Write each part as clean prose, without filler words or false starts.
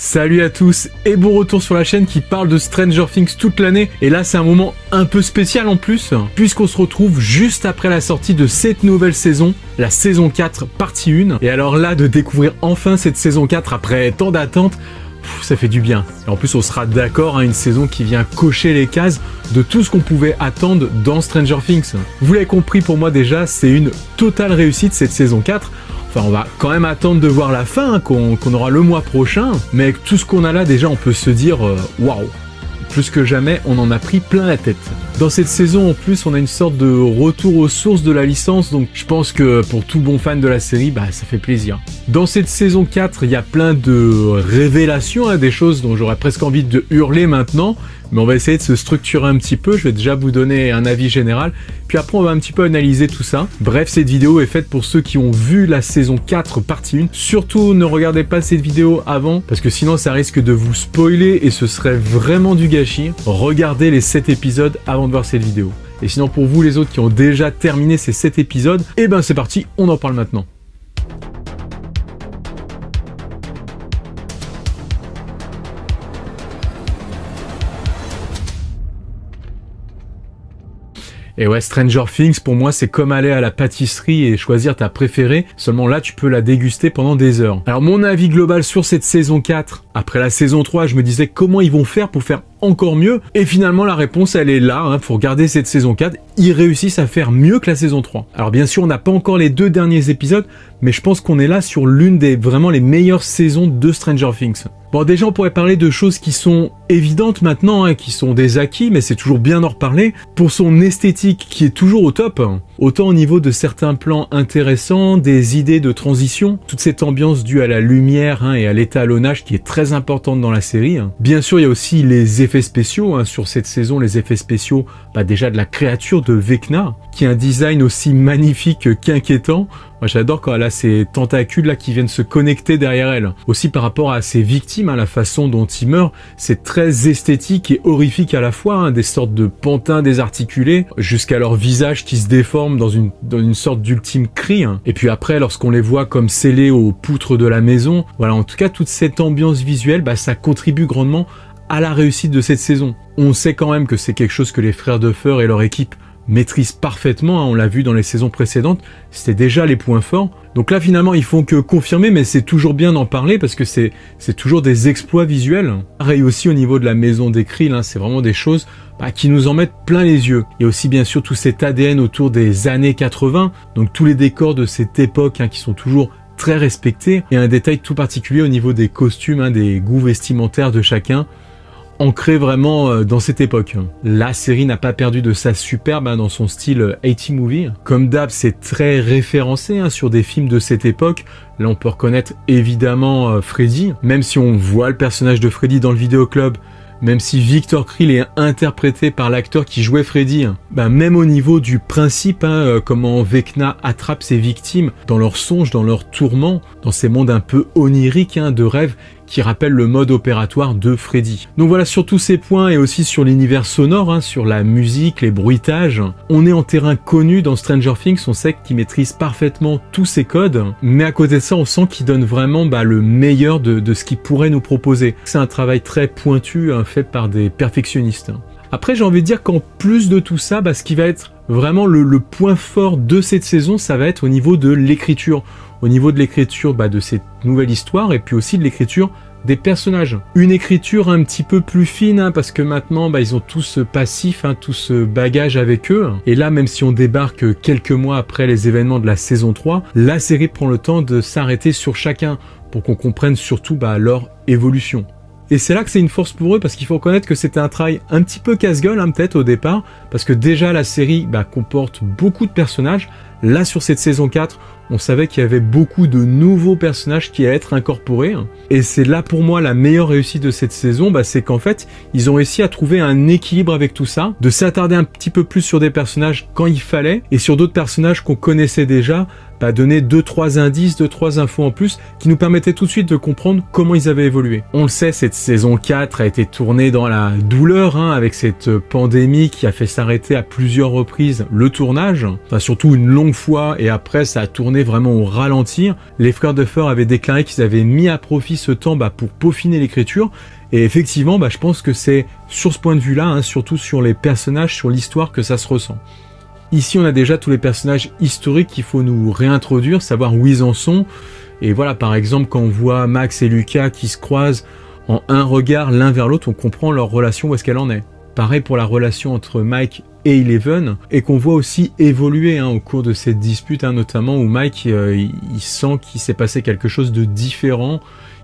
Salut à tous et bon retour sur la chaîne qui parle de Stranger Things toute l'année. Et là c'est un moment un peu spécial en plus, puisqu'on se retrouve juste après la sortie de cette nouvelle saison, la saison 4 partie 1. Et alors là, de découvrir enfin cette saison 4 après tant d'attentes, ça fait du bien. Et en plus on sera d'accord, une saison qui vient cocher les cases de tout ce qu'on pouvait attendre dans Stranger Things. Vous l'avez compris, pour moi déjà c'est une totale réussite cette saison 4. Enfin, on va quand même attendre de voir la fin, qu'on aura le mois prochain. Mais avec tout ce qu'on a là, déjà, on peut se dire waouh. Plus que jamais, on en a pris plein la tête. Dans cette saison, en plus, on a une sorte de retour aux sources de la licence. Donc, je pense que pour tout bon fan de la série, ça fait plaisir. Dans cette saison 4, il y a plein de révélations, des choses dont j'aurais presque envie de hurler maintenant. Mais on va essayer de se structurer un petit peu. Je vais déjà vous donner un avis général. Puis après, on va un petit peu analyser tout ça. Bref, cette vidéo est faite pour ceux qui ont vu la saison 4 partie 1. Surtout, ne regardez pas cette vidéo avant, parce que sinon, ça risque de vous spoiler et ce serait vraiment du gâchis. Regardez les 7 épisodes avant de voir cette vidéo. Et sinon, pour vous, les autres qui ont déjà terminé ces 7 épisodes, c'est parti, on en parle maintenant. Et ouais, Stranger Things, pour moi, c'est comme aller à la pâtisserie et choisir ta préférée. Seulement là, tu peux la déguster pendant des heures. Alors, mon avis global sur cette saison 4, après la saison 3, je me disais comment ils vont faire pour faire encore mieux. Et finalement, la réponse, elle est là. Faut regarder cette saison 4. Ils réussissent à faire mieux que la saison 3. Alors, bien sûr, on n'a pas encore les 2 derniers épisodes, mais je pense qu'on est là sur l'une des vraiment les meilleures saisons de Stranger Things. Bon, déjà, on pourrait parler de choses qui sont évidentes maintenant, qui sont des acquis, mais c'est toujours bien d'en reparler. Pour son esthétique qui est toujours au top, autant au niveau de certains plans intéressants, des idées de transition, toute cette ambiance due à la lumière et à l'étalonnage qui est très importante dans la série. Bien sûr, il y a aussi les effets spéciaux. Sur cette saison, les effets spéciaux, déjà de la créature de Vecna, qui a un design aussi magnifique qu'inquiétant. Moi, j'adore quand elle a ces tentacules là qui viennent se connecter derrière elle. Aussi par rapport à ses victimes, la façon dont ils meurent, c'est très esthétique et horrifique à la fois, des sortes de pantins désarticulés, jusqu'à leur visage qui se déforme dans une sorte d'ultime cri. Et puis après, lorsqu'on les voit comme scellés aux poutres de la maison, voilà, en tout cas, toute cette ambiance visuelle, ça contribue grandement à la réussite de cette saison. On sait quand même que c'est quelque chose que les frères Duffer et leur équipe maîtrisent parfaitement, on l'a vu dans les saisons précédentes, c'était déjà les points forts. Donc là finalement ils font que confirmer, mais c'est toujours bien d'en parler parce que c'est toujours des exploits visuels. Pareil aussi au niveau de la maison des Krill, c'est vraiment des choses qui nous en mettent plein les yeux. Et aussi bien sûr tout cet ADN autour des années 80, donc tous les décors de cette époque qui sont toujours très respectés, et un détail tout particulier au niveau des costumes, des goûts vestimentaires de chacun, ancré vraiment dans cette époque. La série n'a pas perdu de sa superbe dans son style 80 movie. Comme d'hab, c'est très référencé sur des films de cette époque. Là, on peut reconnaître évidemment Freddy, même si on voit le personnage de Freddy dans le vidéoclub, même si Victor Krill est interprété par l'acteur qui jouait Freddy, même au niveau du principe, comment Vecna attrape ses victimes dans leurs songes, dans leurs tourments, dans ces mondes un peu oniriques de rêves, qui rappelle le mode opératoire de Freddy. Donc voilà, sur tous ces points et aussi sur l'univers sonore, sur la musique, les bruitages, on est en terrain connu dans Stranger Things, on sait qu'ils maîtrisent parfaitement tous ces codes, mais à côté de ça, on sent qu'ils donnent vraiment le meilleur de ce qu'ils pourraient nous proposer. C'est un travail très pointu, fait par des perfectionnistes. Après, j'ai envie de dire qu'en plus de tout ça, ce qui va être vraiment le point fort de cette saison, ça va être au niveau de l'écriture. Au niveau de l'écriture de cette nouvelle histoire, et puis aussi de l'écriture des personnages. Une écriture un petit peu plus fine, parce que maintenant, ils ont tout ce passif, tout ce bagage avec eux. Et là, même si on débarque quelques mois après les événements de la saison 3, la série prend le temps de s'arrêter sur chacun, pour qu'on comprenne surtout leur évolution. Et c'est là que c'est une force pour eux, parce qu'il faut reconnaître que c'était un travail un petit peu casse-gueule, peut-être au départ, parce que déjà la série comporte beaucoup de personnages. Là, sur cette saison 4, on savait qu'il y avait beaucoup de nouveaux personnages qui allaient être incorporés. Et c'est là pour moi la meilleure réussite de cette saison, c'est qu'en fait, ils ont réussi à trouver un équilibre avec tout ça, de s'attarder un petit peu plus sur des personnages quand il fallait, et sur d'autres personnages qu'on connaissait déjà, donner 2-3 indices, 2-3 infos en plus, qui nous permettaient tout de suite de comprendre comment ils avaient évolué. On le sait, cette saison 4 a été tournée dans la douleur, avec cette pandémie qui a fait s'arrêter à plusieurs reprises le tournage, surtout une longue longue fois et après ça a tourné vraiment au ralenti. Les frères Duffer avaient déclaré qu'ils avaient mis à profit ce temps pour peaufiner l'écriture. Et effectivement, je pense que c'est sur ce point de vue-là, surtout sur les personnages, sur l'histoire, que ça se ressent. Ici, on a déjà tous les personnages historiques qu'il faut nous réintroduire, savoir où ils en sont. Et voilà, par exemple, quand on voit Max et Lucas qui se croisent en un regard l'un vers l'autre, on comprend leur relation, où est-ce qu'elle en est. Pareil pour la relation entre Mike et Eleven, et qu'on voit aussi évoluer au cours de cette dispute, notamment où Mike il sent qu'il s'est passé quelque chose de différent.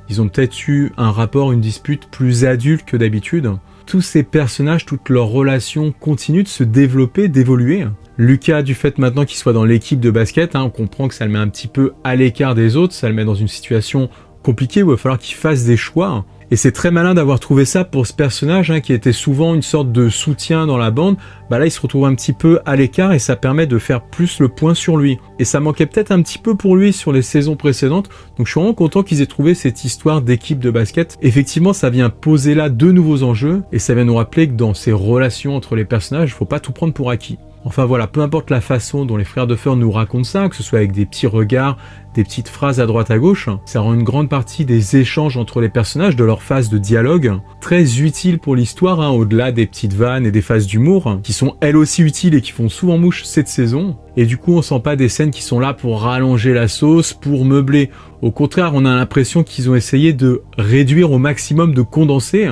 Ils ont peut-être eu un rapport, une dispute plus adulte que d'habitude. Tous ces personnages, toutes leurs relations continuent de se développer, d'évoluer. Lucas, du fait maintenant qu'il soit dans l'équipe de basket, on comprend que ça le met un petit peu à l'écart des autres, ça le met dans une situation compliquée où il va falloir qu'il fasse des choix. Et c'est très malin d'avoir trouvé ça pour ce personnage qui était souvent une sorte de soutien dans la bande. Là, il se retrouve un petit peu à l'écart et ça permet de faire plus le point sur lui. Et ça manquait peut-être un petit peu pour lui sur les saisons précédentes. Donc je suis vraiment content qu'ils aient trouvé cette histoire d'équipe de basket. Effectivement, ça vient poser là de nouveaux enjeux et ça vient nous rappeler que dans ces relations entre les personnages, il faut pas tout prendre pour acquis. Enfin voilà, peu importe la façon dont les frères Duffer nous racontent ça, que ce soit avec des petits regards, des petites phrases à droite à gauche, ça rend une grande partie des échanges entre les personnages, de leur phase de dialogue, très utile pour l'histoire, au-delà des petites vannes et des phases d'humour, qui sont elles aussi utiles et qui font souvent mouche cette saison. Et du coup, on sent pas des scènes qui sont là pour rallonger la sauce, pour meubler. Au contraire, on a l'impression qu'ils ont essayé de réduire au maximum, de condenser,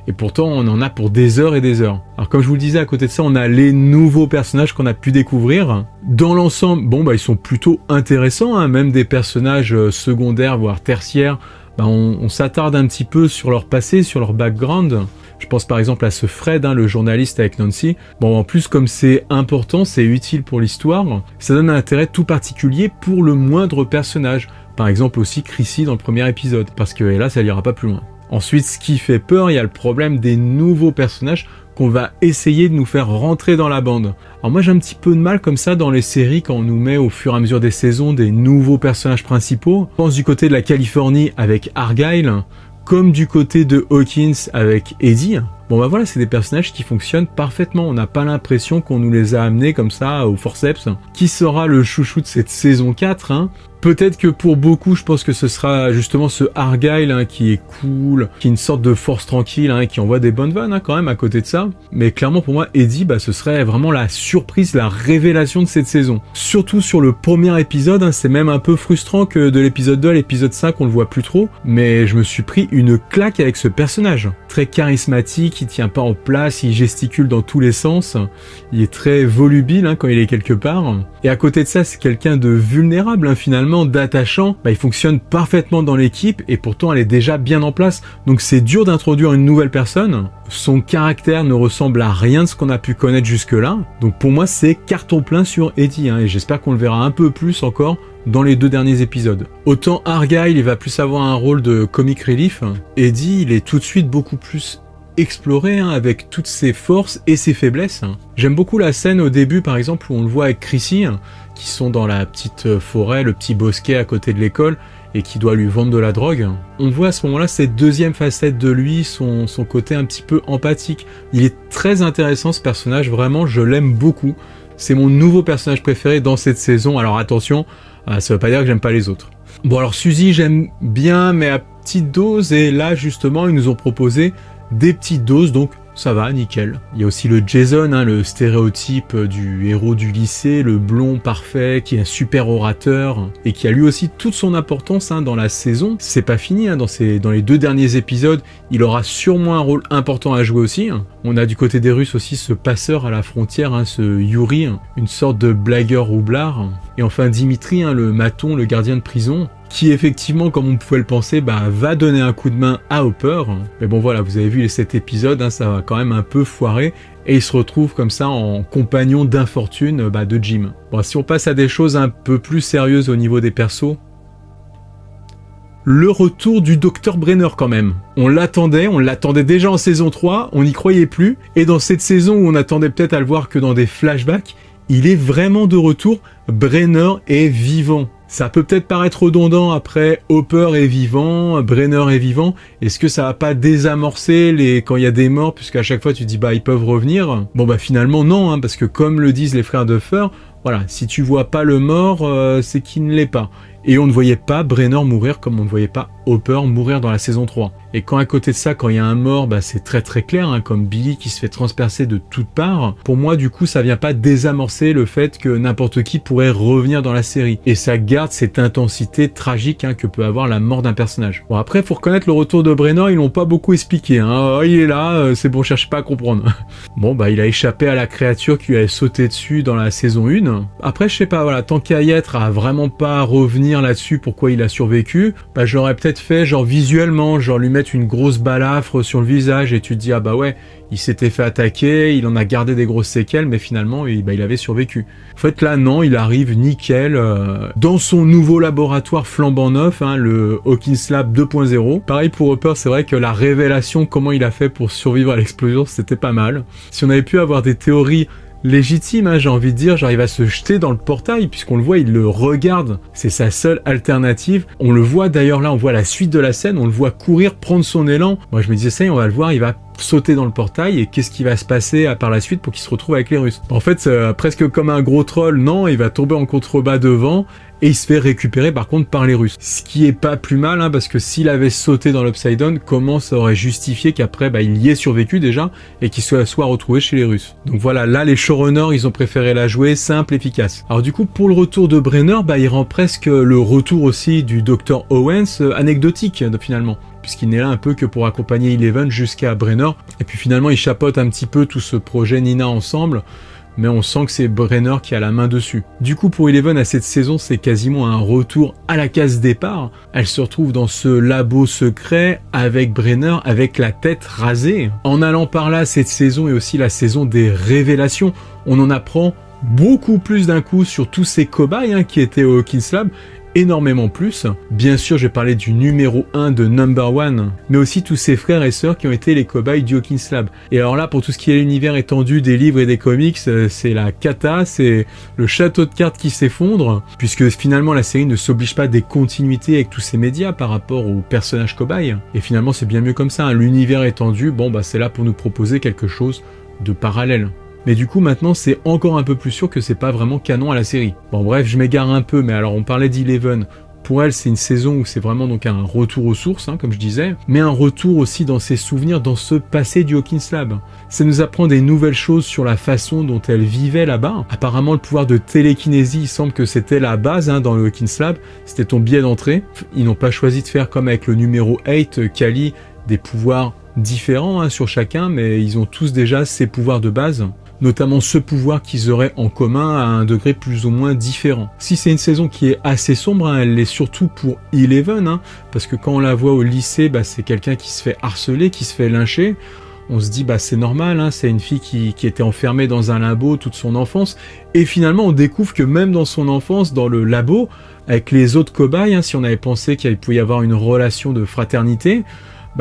et pourtant, on en a pour des heures et des heures. Alors comme je vous le disais, à côté de ça, on a les nouveaux personnages qu'on a pu découvrir. Dans l'ensemble, ils sont plutôt intéressants, même des personnages secondaires, voire tertiaires. On s'attarde un petit peu sur leur passé, sur leur background. Je pense par exemple à ce Fred, le journaliste avec Nancy. En plus, comme c'est important, c'est utile pour l'histoire, ça donne un intérêt tout particulier pour le moindre personnage. Par exemple aussi Chrissy dans le premier épisode, parce que là, ça n'ira pas plus loin. Ensuite, ce qui fait peur, il y a le problème des nouveaux personnages qu'on va essayer de nous faire rentrer dans la bande. Alors moi, j'ai un petit peu de mal comme ça dans les séries quand on nous met au fur et à mesure des saisons des nouveaux personnages principaux. Je pense du côté de la Californie avec Argyle, comme du côté de Hawkins avec Eddie. Voilà, c'est des personnages qui fonctionnent parfaitement. On n'a pas l'impression qu'on nous les a amenés comme ça au forceps. Qui sera le chouchou de cette saison 4 Peut-être que pour beaucoup, je pense que ce sera justement ce Argyle qui est cool, qui est une sorte de force tranquille, qui envoie des bonnes vannes quand même à côté de ça. Mais clairement pour moi, Eddie, ce serait vraiment la surprise, la révélation de cette saison. Surtout sur le premier épisode, c'est même un peu frustrant que de l'épisode 2 à l'épisode 5, on le voit plus trop. Mais je me suis pris une claque avec ce personnage. Très charismatique, il tient pas en place, il gesticule dans tous les sens. Il est très volubile quand il est quelque part. Et à côté de ça, c'est quelqu'un de vulnérable finalement, d'attachant. Il fonctionne parfaitement dans l'équipe et pourtant elle est déjà bien en place. Donc c'est dur d'introduire une nouvelle personne. Son caractère ne ressemble à rien de ce qu'on a pu connaître jusque-là. Donc pour moi, c'est carton plein sur Eddie et j'espère qu'on le verra un peu plus encore dans les 2 derniers épisodes. Autant Argyle, il va plus avoir un rôle de comic relief. Eddie, il est tout de suite beaucoup plus exploré avec toutes ses forces et ses faiblesses. J'aime beaucoup la scène au début par exemple où on le voit avec Chrissy qui sont dans la petite forêt, le petit bosquet à côté de l'école et qui doit lui vendre de la drogue. On voit à ce moment-là cette deuxième facette de lui, son côté un petit peu empathique. Il est très intéressant ce personnage, vraiment je l'aime beaucoup. C'est mon nouveau personnage préféré dans cette saison, alors attention, ça veut pas dire que j'aime pas les autres. Alors Suzy j'aime bien mais à petite dose et là justement ils nous ont proposé des petites doses, donc ça va, nickel. Il y a aussi le Jason, le stéréotype du héros du lycée, le blond parfait, qui est un super orateur, et qui a lui aussi toute son importance dans la saison. C'est pas fini, dans les 2 derniers épisodes, il aura sûrement un rôle important à jouer aussi. On a du côté des Russes aussi ce passeur à la frontière, ce Yuri, une sorte de blagueur roublard. Et enfin Dimitri, le maton, le gardien de prison, qui effectivement, comme on pouvait le penser, va donner un coup de main à Hopper. Mais voilà, vous avez vu les 7 épisodes, ça va quand même un peu foirer, et il se retrouve comme ça en compagnon d'infortune de Jim. Si on passe à des choses un peu plus sérieuses au niveau des persos, le retour du Dr Brenner quand même. On l'attendait déjà en saison 3, on n'y croyait plus, et dans cette saison où on attendait peut-être à le voir que dans des flashbacks, il est vraiment de retour, Brenner est vivant. Ça peut peut-être paraître redondant après Hopper est vivant, Brenner est vivant. Est-ce que ça va pas désamorcer quand il y a des morts, puisqu'à chaque fois tu dis ils peuvent revenir. Finalement non, parce que comme le disent les frères Duffer, Voilà, si tu vois pas le mort, c'est qu'il ne l'est pas. Et on ne voyait pas Brenner mourir comme on ne voyait pas Hopper mourir dans la saison 3. Et quand à côté de ça, quand il y a un mort, bah c'est très très clair, hein, comme Billy qui se fait transpercer de toutes parts. Pour moi, du coup, ça vient pas désamorcer le fait que n'importe qui pourrait revenir dans la série. Et ça garde cette intensité tragique que peut avoir la mort d'un personnage. Bon, après, faut reconnaître le retour de Brenner, ils l'ont pas beaucoup expliqué. Hein. Il est là, c'est bon, cherchez pas à comprendre. Bon, bah il a échappé à la créature qui lui avait sauté dessus dans la saison 1. Après, je sais pas, voilà, tant qu'à y être, à vraiment pas revenir là-dessus pourquoi il a survécu, bah j'aurais peut-être fait genre visuellement, genre lui mettre une grosse balafre sur le visage et tu te dis ah bah ouais, il s'était fait attaquer, il en a gardé des grosses séquelles mais finalement il avait survécu. En fait là non, il arrive nickel dans son nouveau laboratoire flambant neuf, le Hawkins Lab 2.0. Pareil pour Hopper, c'est vrai que la révélation comment il a fait pour survivre à l'explosion, c'était pas mal. Si on avait pu avoir des théories légitime, j'ai envie de dire, genre il va se jeter dans le portail puisqu'on le voit, il le regarde, c'est sa seule alternative. On le voit d'ailleurs là, on voit la suite de la scène, on le voit courir, prendre son élan. Moi je me disais ça, on va le voir, il va sauter dans le portail et qu'est-ce qui va se passer par la suite pour qu'il se retrouve avec les Russes. En fait, c'est presque comme un gros troll, non, il va tomber en contrebas devant et il se fait récupérer par contre par les Russes. Ce qui est pas plus mal, parce que s'il avait sauté dans l'Upside Down, comment ça aurait justifié qu'après il y ait survécu déjà et qu'il soit retrouvé chez les Russes. Donc voilà, là les showrunners ils ont préféré la jouer simple, efficace. Alors du coup pour le retour de Brenner, il rend presque le retour aussi du Dr Owens anecdotique finalement, puisqu'il n'est là un peu que pour accompagner Eleven jusqu'à Brenner, et puis finalement il chapeaute un petit peu tout ce projet Nina ensemble, mais on sent que c'est Brenner qui a la main dessus. Du coup pour Eleven à cette saison c'est quasiment un retour à la case départ. Elle se retrouve dans ce labo secret avec Brenner avec la tête rasée. En allant par là, cette saison est aussi la saison des révélations. On en apprend beaucoup plus d'un coup sur tous ces cobayes qui étaient au Hawkins Lab, énormément plus. Bien sûr, j'ai parlé du numéro 1 de Number One, mais aussi tous ses frères et sœurs qui ont été les cobayes du Hawkins Lab. Et alors là, pour tout ce qui est l'univers étendu des livres et des comics, c'est la cata, c'est le château de cartes qui s'effondre, puisque finalement la série ne s'oblige pas des continuités avec tous ces médias par rapport aux personnages cobayes. Et finalement, c'est bien mieux comme ça. L'univers étendu, c'est là pour nous proposer quelque chose de parallèle. Mais du coup maintenant c'est encore un peu plus sûr que c'est pas vraiment canon à la série. Bon bref, je m'égare un peu, mais alors on parlait d'Eleven. Pour elle c'est une saison où c'est vraiment donc un retour aux sources, comme je disais, mais un retour aussi dans ses souvenirs, dans ce passé du Hawkins Lab. Ça nous apprend des nouvelles choses sur la façon dont elle vivait là-bas. Apparemment le pouvoir de télékinésie, il semble que c'était la base dans le Hawkins Lab, c'était ton billet d'entrée. Ils n'ont pas choisi de faire comme avec le numéro 8, Kali, des pouvoirs différents sur chacun, mais ils ont tous déjà ces pouvoirs de base. Notamment ce pouvoir qu'ils auraient en commun à un degré plus ou moins différent. Si c'est une saison qui est assez sombre, elle l'est surtout pour Eleven, parce que quand on la voit au lycée, c'est quelqu'un qui se fait harceler, qui se fait lyncher. On se dit c'est normal, c'est une fille qui était enfermée dans un labo toute son enfance, et finalement on découvre que même dans son enfance, dans le labo, avec les autres cobayes, si on avait pensé qu'il pouvait y avoir une relation de fraternité,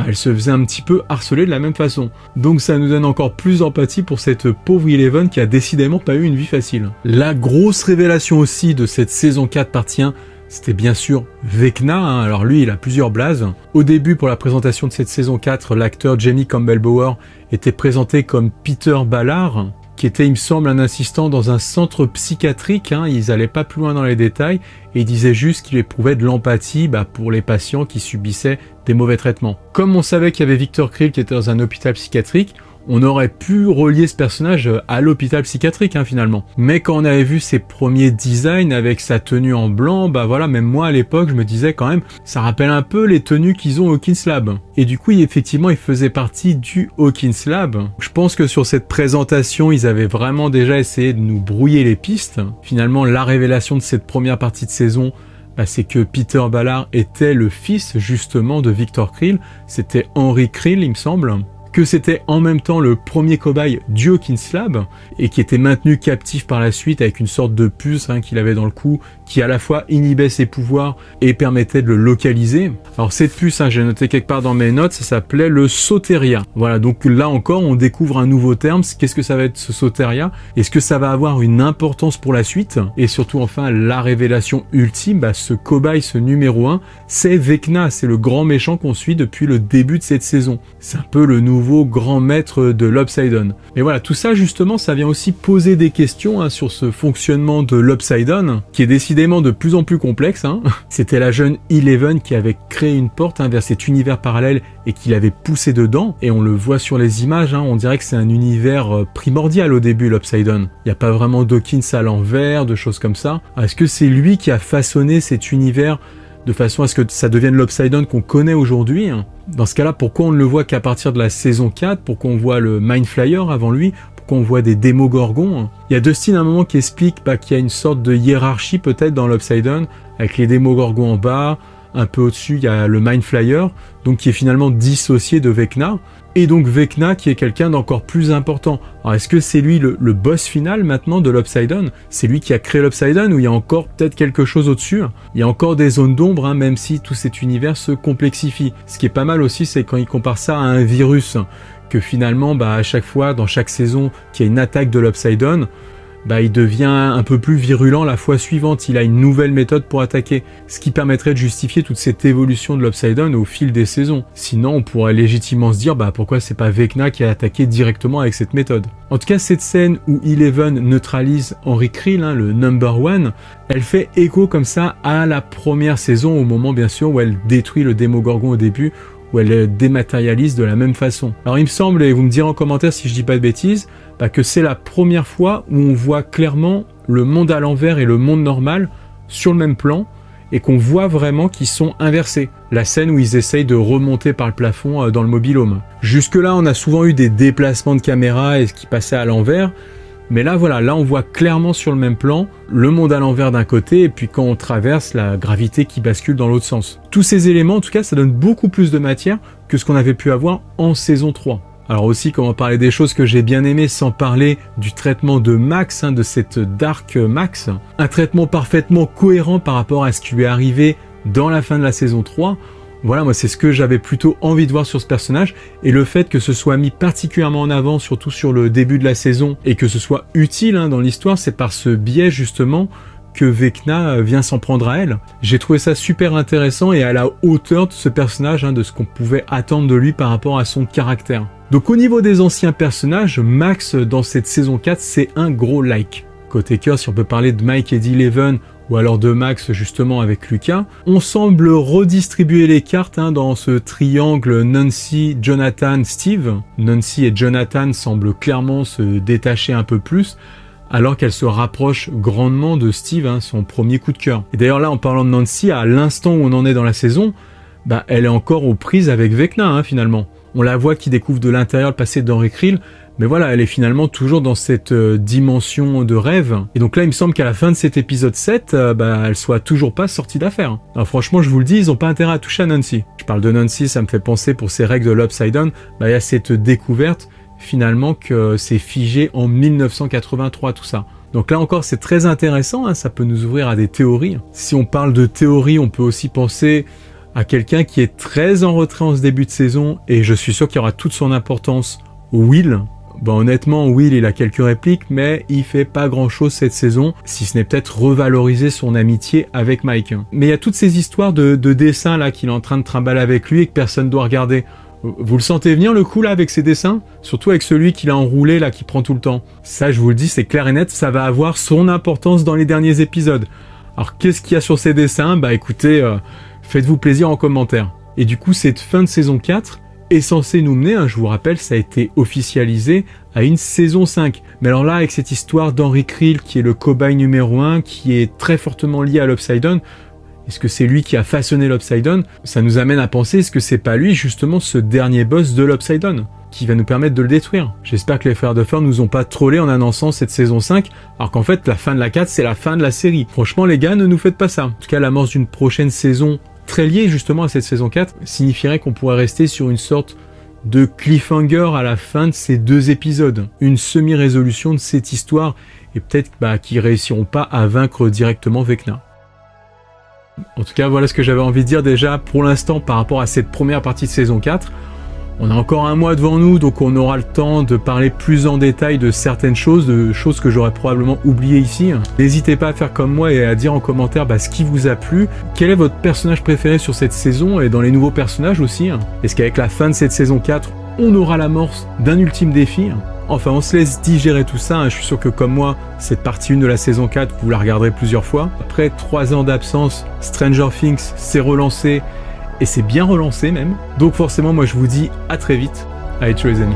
elle se faisait un petit peu harceler de la même façon. Donc ça nous donne encore plus d'empathie pour cette pauvre Eleven qui a décidément pas eu une vie facile. La grosse révélation aussi de cette saison 4 partie 1, c'était bien sûr Vecna. Alors lui, il a plusieurs blazes. Au début, pour la présentation de cette saison 4, l'acteur Jamie Campbell-Bower était présenté comme Peter Ballard, qui était, il me semble, un assistant dans un centre psychiatrique. Ils allaient pas plus loin dans les détails et il disait juste qu'il éprouvait de l'empathie pour les patients qui subissaient des mauvais traitements. Comme on savait qu'il y avait Victor Creel qui était dans un hôpital psychiatrique, on aurait pu relier ce personnage à l'hôpital psychiatrique finalement. Mais quand on avait vu ses premiers designs avec sa tenue en blanc, même moi à l'époque je me disais quand même, ça rappelle un peu les tenues qu'ils ont au Hawkins Lab. Et du coup effectivement il faisait partie du Hawkins Lab. Je pense que sur cette présentation ils avaient vraiment déjà essayé de nous brouiller les pistes. Finalement la révélation de cette première partie de saison, c'est que Peter Ballard était le fils justement de Victor Creel, c'était Henry Creel il me semble, que c'était en même temps le premier cobaye du Hawkins Lab et qui était maintenu captif par la suite avec une sorte de puce qu'il avait dans le cou qui à la fois inhibait ses pouvoirs et permettait de le localiser. Alors cette puce, j'ai noté quelque part dans mes notes, ça s'appelait le Soteria. Voilà, donc là encore, on découvre un nouveau terme. Qu'est-ce que ça va être ce Soteria? Est-ce que ça va avoir une importance pour la suite? Et surtout, enfin, la révélation ultime, ce cobaye, ce numéro 1, c'est Vecna, c'est le grand méchant qu'on suit depuis le début de cette saison. C'est un peu le nouveau grand maître de l'Upside Down. Mais voilà, tout ça justement, ça vient aussi poser des questions sur ce fonctionnement de l'Upside Down, qui est décidément de plus en plus complexe. C'était la jeune Eleven qui avait créé une porte vers cet univers parallèle et qui l'avait poussé dedans, et on le voit sur les images, on dirait que c'est un univers primordial au début, l'Upside Down. Il n'y a pas vraiment Dawkins à l'envers, de choses comme ça. Est-ce que c'est lui qui a façonné cet univers de façon à ce que ça devienne l'Upside Down qu'on connaît aujourd'hui? Dans ce cas-là, pourquoi on ne le voit qu'à partir de la saison 4? Pourquoi on voit le Mind Flyer avant lui? Pourquoi on voit des Démogorgons? Il y a Dustin à un moment qui explique qu'il y a une sorte de hiérarchie peut-être dans l'Upside Down, avec les Démogorgons en bas, un peu au-dessus il y a le Mind Flyer, donc qui est finalement dissocié de Vecna, et donc Vecna qui est quelqu'un d'encore plus important. Alors est-ce que c'est lui le boss final maintenant de l'Upside Down? C'est lui qui a créé l'Upside Down, ou il y a encore peut-être quelque chose au-dessus? Il y a encore des zones d'ombre, même si tout cet univers se complexifie. Ce qui est pas mal aussi, c'est quand il compare ça à un virus, que finalement à chaque fois, dans chaque saison qu'il y a une attaque de l'Upside Down, il devient un peu plus virulent la fois suivante, il a une nouvelle méthode pour attaquer, ce qui permettrait de justifier toute cette évolution de l'Upside Down au fil des saisons. Sinon, on pourrait légitimement se dire pourquoi c'est pas Vecna qui a attaqué directement avec cette méthode. En tout cas, cette scène où Eleven neutralise Henry Creel, le number 1, elle fait écho comme ça à la première saison, au moment bien sûr où elle détruit le Démogorgon au début, où elle dématérialise de la même façon. Alors il me semble, et vous me direz en commentaire si je dis pas de bêtises, que c'est la première fois où on voit clairement le monde à l'envers et le monde normal sur le même plan, et qu'on voit vraiment qu'ils sont inversés. La scène où ils essayent de remonter par le plafond dans le mobil-home. Jusque-là, on a souvent eu des déplacements de caméra et ce qui passait à l'envers, mais là voilà, là on voit clairement sur le même plan le monde à l'envers d'un côté, et puis quand on traverse, la gravité qui bascule dans l'autre sens. Tous ces éléments, en tout cas, ça donne beaucoup plus de matière que ce qu'on avait pu avoir en saison 3. Alors aussi, quand on parlait des choses que j'ai bien aimées, sans parler du traitement de Max, de cette Dark Max, un traitement parfaitement cohérent par rapport à ce qui lui est arrivé dans la fin de la saison 3, voilà, moi c'est ce que j'avais plutôt envie de voir sur ce personnage, et le fait que ce soit mis particulièrement en avant, surtout sur le début de la saison, et que ce soit utile dans l'histoire, c'est par ce biais justement que Vecna vient s'en prendre à elle. J'ai trouvé ça super intéressant et à la hauteur de ce personnage, de ce qu'on pouvait attendre de lui par rapport à son caractère. Donc au niveau des anciens personnages, Max dans cette saison 4, c'est un gros like. Côté cœur, si on peut parler de Mike et d'Eleven, ou alors de Max justement avec Lucas, on semble redistribuer les cartes dans ce triangle Nancy, Jonathan, Steve. Nancy et Jonathan semblent clairement se détacher un peu plus, alors qu'elle se rapproche grandement de Steve, son premier coup de cœur. Et d'ailleurs là, en parlant de Nancy, à l'instant où on en est dans la saison, elle est encore aux prises avec Vecna finalement. On la voit qui découvre de l'intérieur le passé d'Henry Creel, mais voilà, elle est finalement toujours dans cette dimension de rêve. Et donc là, il me semble qu'à la fin de cet épisode 7, elle soit toujours pas sortie d'affaire. Alors franchement, je vous le dis, ils ont pas intérêt à toucher à Nancy. Je parle de Nancy, ça me fait penser pour ces règles de l'Upside Down, il y a cette découverte finalement que c'est figé en 1983 tout ça. Donc là encore, c'est très intéressant, ça peut nous ouvrir à des théories. Si on parle de théories, on peut aussi penser à quelqu'un qui est très en retrait en ce début de saison, et je suis sûr qu'il y aura toute son importance, Will. Honnêtement, Will, il a quelques répliques, mais il fait pas grand chose cette saison, si ce n'est peut-être revaloriser son amitié avec Mike. Mais il y a toutes ces histoires de dessins là qu'il est en train de trimballer avec lui et que personne doit regarder. Vous le sentez venir le coup là avec ces dessins? Surtout avec celui qu'il a enroulé là qui prend tout le temps. Ça, je vous le dis, c'est clair et net, ça va avoir son importance dans les derniers épisodes. Alors qu'est-ce qu'il y a sur ces dessins? Écoutez, faites-vous plaisir en commentaire. Et du coup, cette fin de saison 4 est censée nous mener, je vous rappelle, ça a été officialisé à une saison 5. Mais alors là, avec cette histoire d'Henry Creel qui est le cobaye numéro 1, qui est très fortement lié à l'Upside Down, est-ce que c'est lui qui a façonné l'Upside Down? Ça nous amène à penser, est-ce que c'est pas lui justement ce dernier boss de l'Upside Down qui va nous permettre de le détruire? J'espère que les frères Duffer nous ont pas trollé en annonçant cette saison 5, alors qu'en fait la fin de la 4 c'est la fin de la série. Franchement les gars, ne nous faites pas ça. En tout cas, l'amorce d'une prochaine saison très liée justement à cette saison 4 signifierait qu'on pourrait rester sur une sorte de cliffhanger à la fin de ces deux épisodes. Une semi-résolution de cette histoire, et peut-être qu'ils réussiront pas à vaincre directement Vecna. En tout cas, voilà ce que j'avais envie de dire déjà pour l'instant par rapport à cette première partie de saison 4. On a encore un mois devant nous, donc on aura le temps de parler plus en détail de certaines choses, de choses que j'aurais probablement oubliées ici. N'hésitez pas à faire comme moi et à dire en commentaire ce qui vous a plu. Quel est votre personnage préféré sur cette saison et dans les nouveaux personnages aussi? Est-ce qu'avec la fin de cette saison 4, on aura l'amorce d'un ultime défi? Enfin, on se laisse digérer tout ça. Je suis sûr que comme moi, cette partie 1 de la saison 4, vous la regarderez plusieurs fois. Après 3 ans d'absence, Stranger Things s'est relancé. Et c'est bien relancé même. Donc forcément, moi je vous dis à très vite. Allez, ciao les amis.